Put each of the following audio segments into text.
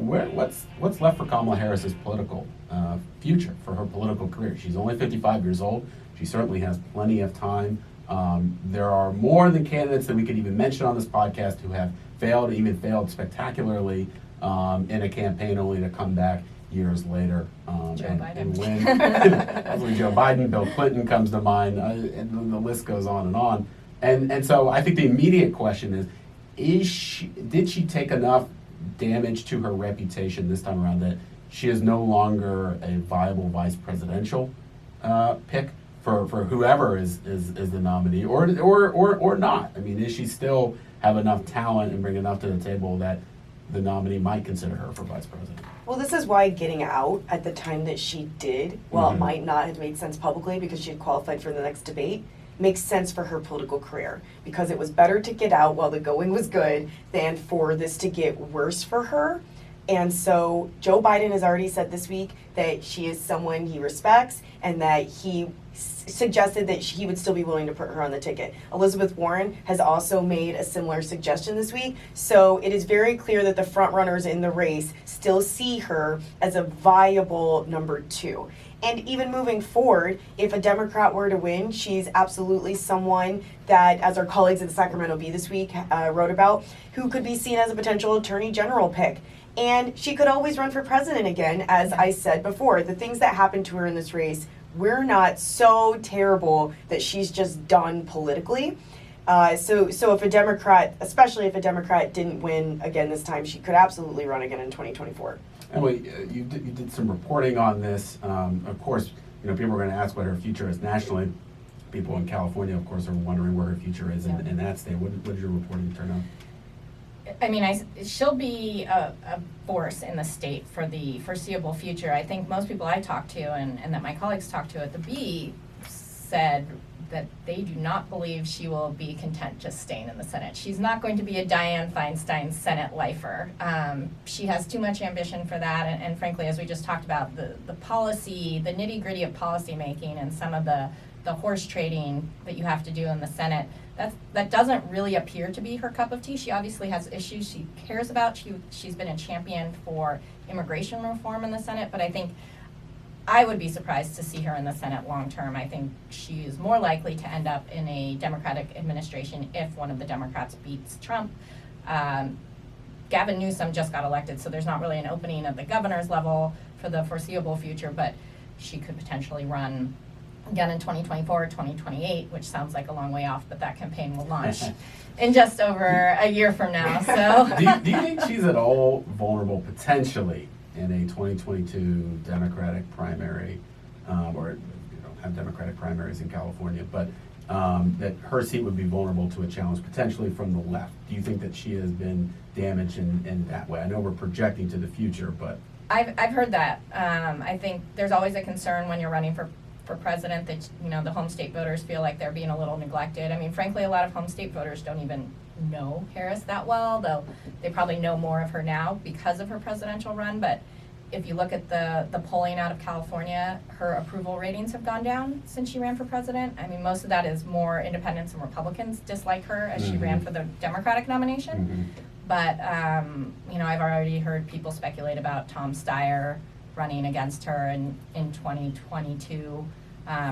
what's left for Kamala Harris's political future, for her political career? She's only 55 years old. She certainly has plenty of time. There are more than candidates that we could even mention on this podcast who have failed, even failed spectacularly in a campaign only to come back years later and win. Probably Joe Biden, Bill Clinton comes to mind, and the list goes on and on. And so I think the immediate question is did she take enough damage to her reputation this time around that she is no longer a viable vice presidential pick for whoever is the nominee, or not? I mean, does she still have enough talent and bring enough to the table that the nominee might consider her for vice president? Well, this is why getting out at the time that she did, while it might not have made sense publicly because she had qualified for the next debate, makes sense for her political career, because it was better to get out while the going was good than for this to get worse for her. And so Joe Biden has already said this week that she is someone he respects and that he suggested that he would still be willing to put her on the ticket. Elizabeth Warren has also made a similar suggestion this week. So it is very clear that the front runners in the race still see her as a viable number 2. And even moving forward, if a Democrat were to win, she's absolutely someone that, as our colleagues at the Sacramento Bee this week wrote about, who could be seen as a potential attorney general pick. And she could always run for president again, as I said before. The things that happened to her in this race were not so terrible that she's just done politically. So if a Democrat, especially if a Democrat didn't win again this time, she could absolutely run again in 2024. Emily, you did some reporting on this. Of course, people are going to ask what her future is nationally. People in California, of course, are wondering where her future is in that state. What did your reporting turn out? I mean, she'll be a force in the state for the foreseeable future. I think most people I talked to and that my colleagues talked to at the Bee said that they do not believe she will be content just staying in the Senate. She's not going to be a Dianne Feinstein Senate lifer. She has too much ambition for that, and frankly, as we just talked about, the policy, the nitty-gritty of policy making and some of the horse trading that you have to do in the Senate, that doesn't really appear to be her cup of tea. She obviously has issues she cares about. She's been a champion for immigration reform in the Senate, but I think I would be surprised to see her in the Senate long term. I think she is more likely to end up in a Democratic administration if one of the Democrats beats Trump. Gavin Newsom just got elected, so there's not really an opening at the governor's level for the foreseeable future, but she could potentially run again in 2024 or 2028, which sounds like a long way off, but that campaign will launch in just over a year from now. So, do you think she's at all vulnerable potentially in a 2022 Democratic primary, or have Democratic primaries in California, but that her seat would be vulnerable to a challenge potentially from the left? Do you think that she has been damaged in that way? I know we're projecting to the future, but I've heard that. I think there's always a concern when you're running for president that the home state voters feel like they're being a little neglected. I mean, frankly, a lot of home state voters don't even know Harris that well, though they probably know more of her now because of her presidential run. But if you look at the polling out of California, her approval ratings have gone down since she ran for president. I mean, most of that is more independents and Republicans dislike her as she ran for the Democratic nomination. But I've already heard people speculate about Tom Steyer running against her in 2022.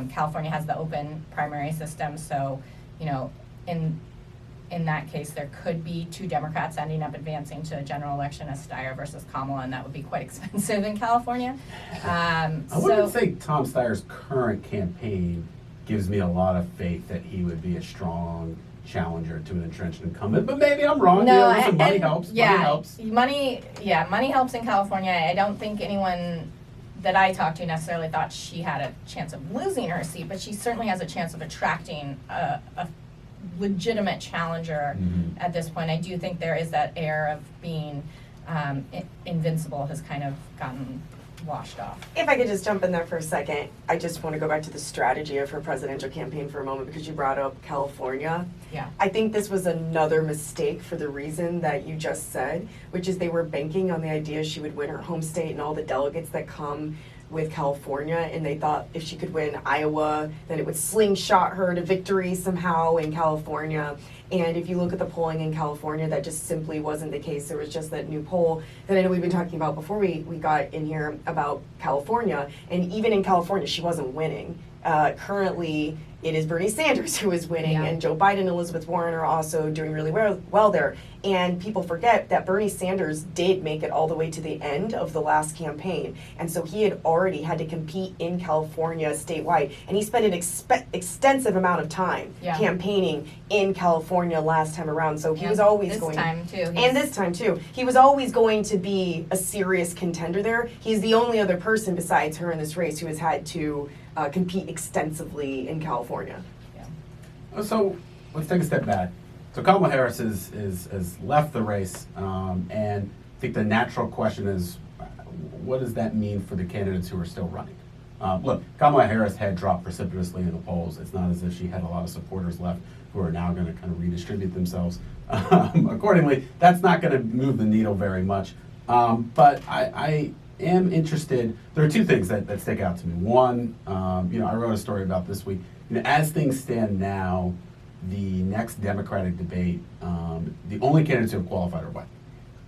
California has the open primary system, so in that case, there could be 2 Democrats ending up advancing to a general election as Steyer versus Kamala, and that would be quite expensive in California. I wouldn't say Tom Steyer's current campaign gives me a lot of faith that he would be a strong challenger to an entrenched incumbent, but maybe I'm wrong. No, money helps. Yeah, money helps. Money helps in California. I don't think anyone that I talked to necessarily thought she had a chance of losing her seat, but she certainly has a chance of attracting a legitimate challenger at this point. I do think there is that air of being invincible has kind of gotten washed off. If I could just jump in there for a second, I just want to go back to the strategy of her presidential campaign for a moment because you brought up California. Yeah. I think this was another mistake for the reason that you just said, which is they were banking on the idea she would win her home state and all the delegates that come with California, and they thought if she could win Iowa, then it would slingshot her to victory somehow in California. And if you look at the polling in California, that just simply wasn't the case. There was just that new poll that I know we've been talking about before we got in here about California. And even in California, she wasn't winning. Currently, it is Bernie Sanders who is winning, Yeah. and Joe Biden and Elizabeth Warren are also doing really well there. And people forget that Bernie Sanders did make it all the way to the end of the last campaign. And so he had already had to compete in California statewide. And he spent an extensive amount of time Yeah. campaigning in California last time around. So he was always this going time too. and this time too. He was always going to be a serious contender there. He's the only other person besides her in this race who has had to compete extensively in California. So let's take a step back. So Kamala Harris has left the race, and I think the natural question is, what does that mean for the candidates who are still running? Look, Kamala Harris had dropped precipitously in the polls. It's not as if she had a lot of supporters left who are now going to kind of redistribute themselves accordingly. That's not going to move the needle very much. But I am interested. There are two things that stick out to me. One, I wrote a story about this week. As things stand now, the next Democratic debate, the only candidates who have qualified are white.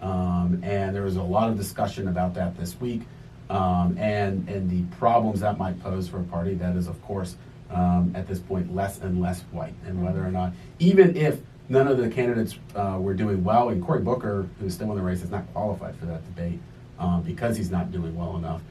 And there was a lot of discussion about that this week, and the problems that might pose for a party that is, of course, at this point, less and less white, and whether or not, even if none of the candidates were doing well, and Cory Booker, who's still in the race, is not qualified for that debate because he's not doing well enough.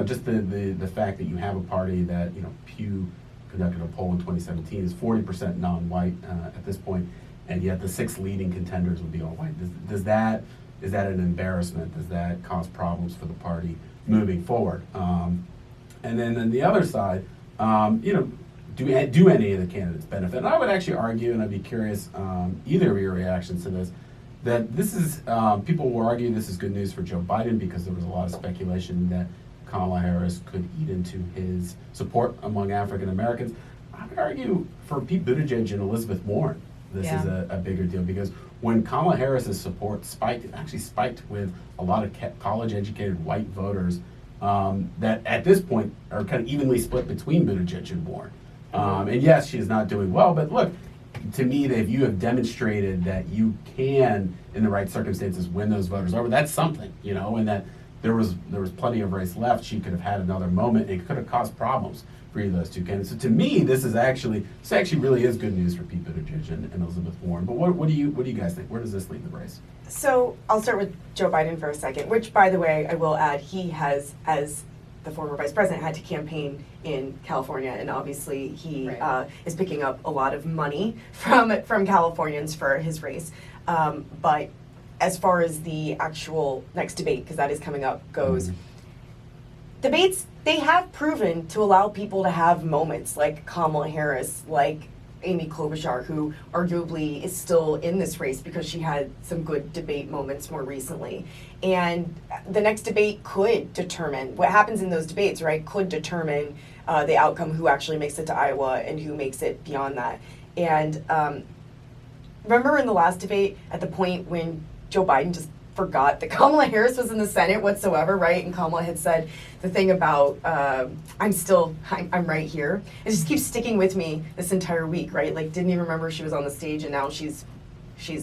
Just the fact that you have a party that, Pew conducted a poll in 2017 is 40% non-white at this point, and yet the 6 leading contenders would be all white. Is that an embarrassment? Does that cause problems for the party moving forward? And then on the other side, do any of the candidates benefit? And I would actually argue, and I'd be curious either of your reactions to this, that this is, people will argue this is good news for Joe Biden because there was a lot of speculation that Kamala Harris could eat into his support among African Americans. I would argue for Pete Buttigieg and Elizabeth Warren, this is a bigger deal because when Kamala Harris's support spiked, it actually spiked with a lot of college-educated white voters that at this point are kind of evenly split between Buttigieg and Warren. And yes, she is not doing well, but look, to me, if you have demonstrated that you can, in the right circumstances, win those voters over, that's something, and that there was plenty of race left. She could have had another moment. It could have caused problems for either of those two candidates. So to me, this actually really is good news for Pete Buttigieg and Elizabeth Warren. But what do you guys think? Where does this leave the race? So I'll start with Joe Biden for a second, which, by the way, I will add, he has, as the former vice president, had to campaign in California, and obviously he is picking up a lot of money from Californians for his race. But as far as the actual next debate, because that is coming up, goes, debates, they have proven to allow people to have moments like Kamala Harris, like Amy Klobuchar, who arguably is still in this race because she had some good debate moments more recently. And the next debate could determine what happens in those debates, right? Could determine the outcome, who actually makes it to Iowa and who makes it beyond that. And remember in the last debate, at the point when Joe Biden just forgot that Kamala Harris was in the Senate whatsoever, right? And Kamala had said the thing about, I'm right here. It just keeps sticking with me this entire week, right? Like, didn't even remember she was on the stage, and now she's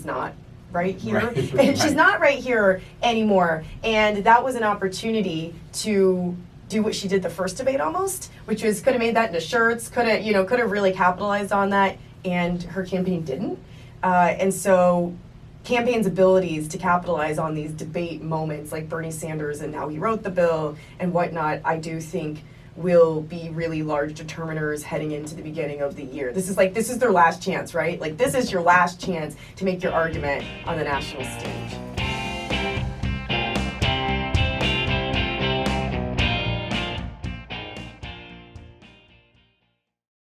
not right here. Right. She's not right here anymore. And that was an opportunity to do what she did the first debate almost, which was could have made that into shirts, could have really capitalized on that, and her campaign didn't. And so campaign's abilities to capitalize on these debate moments like Bernie Sanders and how he wrote the bill and whatnot, I do think will be really large determiners heading into the beginning of the year. This is their last chance, right? Like, this is your last chance to make your argument on the national stage.